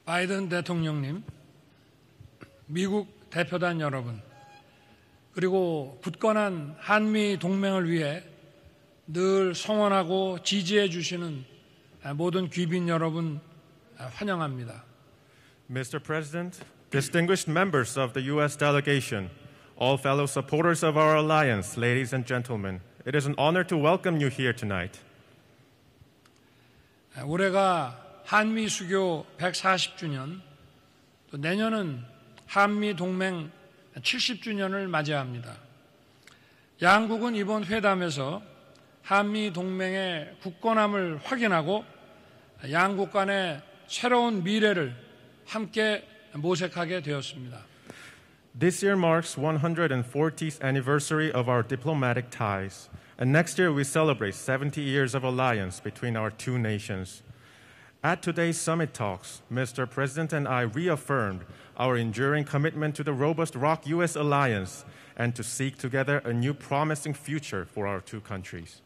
바이든 대통령님, 미국 대표단 여러분, 그리고 굳건한 한미 동맹을 위해 늘 성원하고 지지해 주시는 모든 귀빈 여러분 환영합니다. Mr. President, distinguished members of the U.S. delegation, all fellow supporters of our alliance, ladies and gentlemen, it is an honor to welcome you here tonight. 올해가 한미수교 140주년, 또 내년은 한미동맹 70주년을 맞이합니다. 양국은 이번 회담에서 한미동맹의 굳건함을 확인하고 양국 간의 새로운 미래를 함께 모색하게 되었습니다. This year marks 140th anniversary of our diplomatic ties, and next year we celebrate 70 years of alliance between our two nations. At today's summit talks, Mr. President and I reaffirmed our enduring commitment to the robust ROK-US alliance and to seek together a new promising future for our two countries.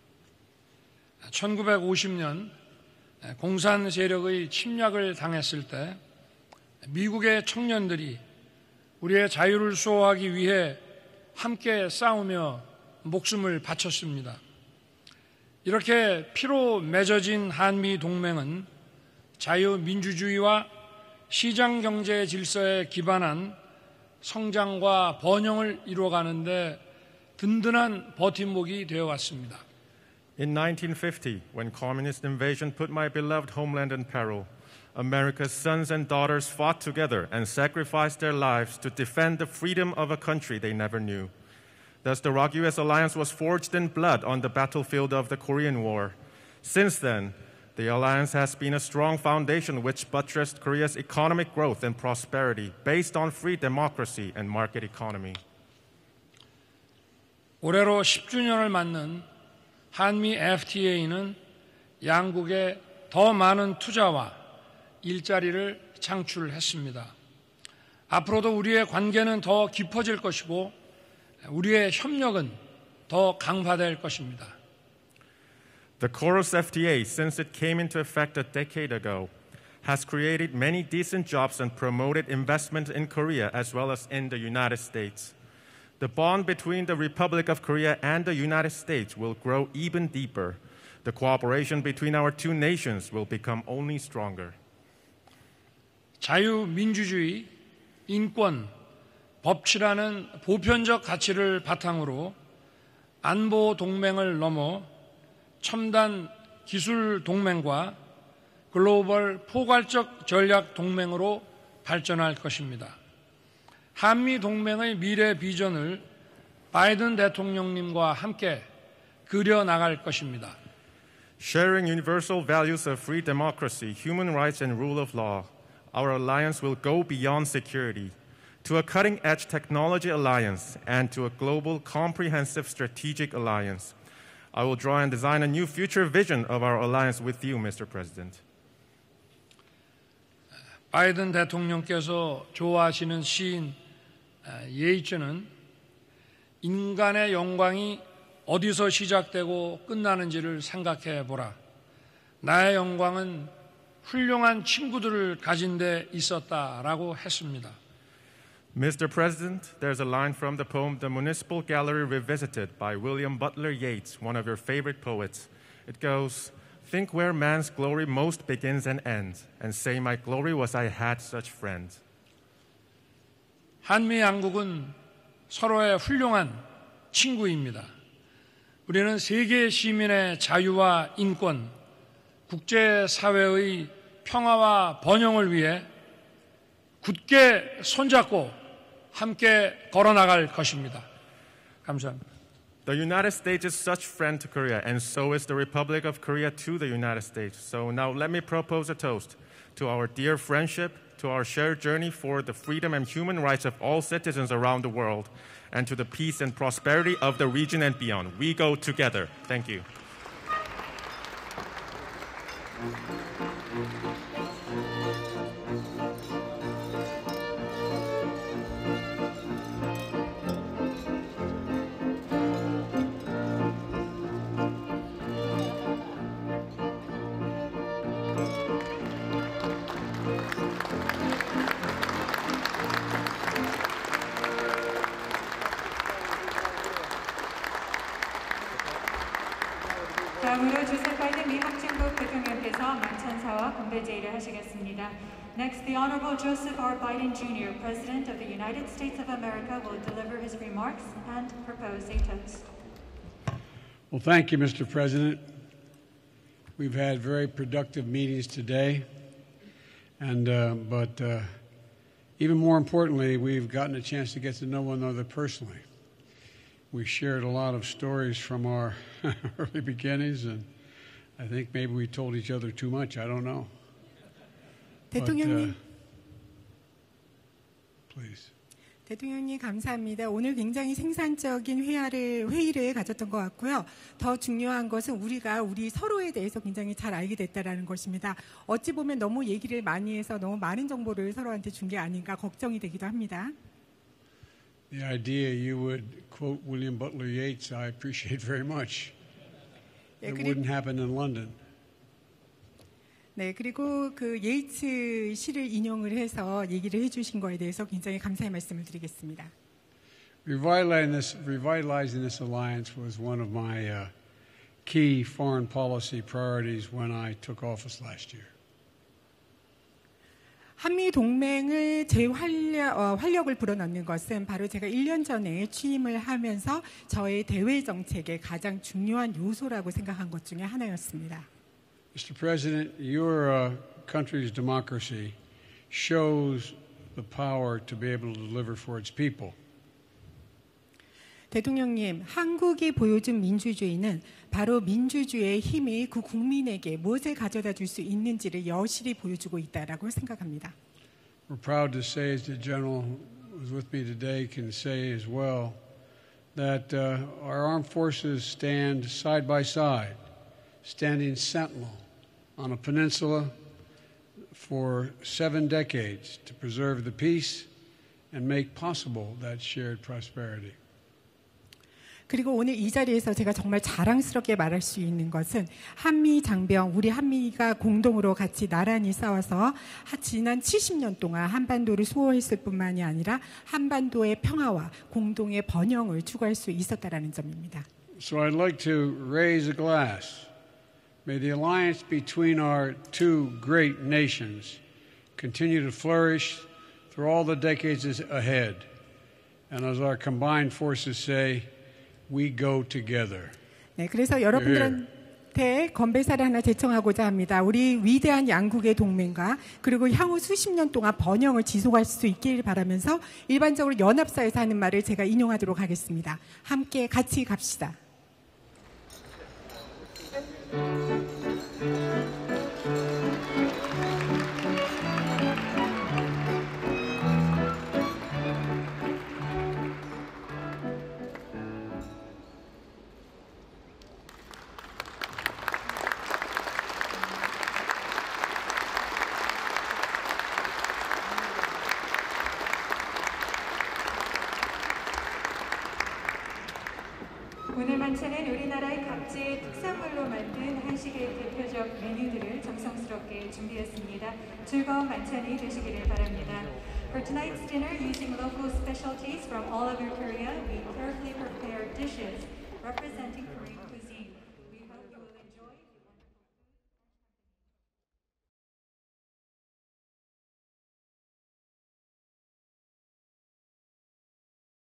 1950년 공산 세력의 침략을 당했을 때 미국의 청년들이 우리의 자유를 수호하기 위해 함께 싸우며 목숨을 바쳤습니다. 이렇게 피로 맺어진 한미 동맹은 자유민주주의와 시장경제 질서에 기반한 성장과 번영을 이루어가는 데 든든한 버팀목이 되어왔습니다. In 1950, when communist invasion put my beloved homeland in peril, America's sons and daughters fought together and sacrificed their lives to defend the freedom of a country they never knew. Thus, the ROK-US alliance was forged in blood on the battlefield of the Korean War. Since then, the alliance has been a strong foundation which buttressed Korea's economic growth and prosperity based on free democracy and market economy. 올해로 10주년을 맞는 한미 FTA는 양국의 더 많은 투자와 일자리를 창출했습니다. 앞으로도 우리의 관계는 더 깊어질 것이고 우리의 협력은 더 강화될 것입니다. The KOROS FTA, since it came into effect a decade ago, has created many decent jobs and promoted investment in Korea as well as in the United States. The bond between the Republic of Korea and the United States will grow even deeper. The cooperation between our two nations will become only stronger. 자유민주주의, 인권, 법치라는 보편적 가치를 바탕으로 안보 동맹을 넘어 첨단 기술 동맹과 글로벌 포괄적 전략 동맹으로 발전할 것입니다. 한미 동맹의 미래 비전을 바이든 대통령님과 함께 그려나갈 것입니다. Sharing universal values of free democracy, human rights, and rule of law, our alliance will go beyond security to a cutting-edge technology alliance and to a global comprehensive strategic alliance. I will draw and design a new future vision of our alliance with you, Mr. President. 바이든 대통령께서 좋아하시는 시인 예이츠는 인간의 영광이 어디서 시작되고 끝나는지를 생각해 보라. 나의 영광은 훌륭한 친구들을 가진 데 있었다라고 했습니다. Mr. President, there's a line from the poem The Municipal Gallery Revisited by William Butler Yeats, one of your favorite poets. It goes, think where man's glory most begins and ends, and say my glory was I had such friends. 한미 양국은 서로의 훌륭한 친구입니다. 우리는 세계 시민의 자유와 인권, 국제사회의 평화와 번영을 위해 굳게 손잡고 함께 걸어나갈 것입니다. 감사합니다. The United States is such friend to Korea, and so is the Republic of Korea to the United States. So now let me propose a toast to our dear friendship, to our shared journey for the freedom and human rights of all citizens around the world, and to the peace and prosperity of the region and beyond. We go together. Thank you. Next, the Honorable Joseph R. Biden Jr., President of the United States of America, will deliver his remarks and propose a toast. Well, thank you, Mr. President. We've had very productive meetings today, but even more importantly, we've gotten a chance to get to know one another personally. We shared a lot of stories from our early beginnings, and I think maybe we told each other too much. I don't know. 대통령님, please. 대통령님 감사합니다. 오늘 굉장히 생산적인 회의를 가졌던 것 같고요. 더 중요한 것은 우리가 우리 서로에 대해서 굉장히 잘 알게 됐다라는 것입니다. 어찌 보면 너무 얘기를 많이 해서 너무 많은 정보를 서로한테 준 게 아닌가 걱정이 되기도 합니다. The idea you would quote William Butler Yeats, I appreciate very much. It wouldn't happen in London. 네, 그리고 그 예이츠 시를 인용을 해서 얘기를 해주신 거에 대해서 굉장히 감사의 말씀을 드리겠습니다. Revitalizing this alliance was one of my key foreign policy priorities when I took office last year. 한미동맹을 활력을 불어넣는 것은 바로 제가 1년 전에 취임을 하면서 저의 대외 정책의 가장 중요한 요소라고 생각한 것 중에 하나였습니다. Mr. President, your country's democracy shows the power to be able to deliver for its people. 대통령님, 한국이 보여준 민주주의는 바로 민주주의의 힘이 그 국민에게 무엇을 가져다 줄 수 있는지를 여실히 보여주고 있다라고 생각합니다. We're proud to say, as the General who's with me today can say as well, that our armed forces stand side by side, standing sentinel on a peninsula for 7 decades to preserve the peace and make possible that shared prosperity. 그리고 오늘 이 자리에서 제가 정말 자랑스럽게 말할 수 있는 것은 한미 장병, 우리 한미가 공동으로 같이 나란히 싸워서 지난 70년 동안 한반도를 수호했을 뿐만이 아니라 한반도의 평화와 공동의 번영을 추구할 수 있었다라는 점입니다. So I'd like to raise a glass. May the alliance between our two great nations continue to flourish through all the decades ahead. And as our combined forces say, we go together. 네, 그래서 여러분들한테 건배사를 하나 제청하고자 합니다. 우리 위대한 양국의 동맹과 그리고 향후 수십 년 동안 번영을 지속할 수 있기를 바라면서 일반적으로 연합사에서 하는 말을 제가 인용하도록 하겠습니다. 함께 같이 갑시다. 오늘 만찬은 우리나라의 각지의 특산물로 만든 한식의 대표적 메뉴들을 정성스럽게 준비했습니다. 즐거운 만찬이 되시기를 바랍니다. For tonight's dinner, using local specialties from all over Korea, we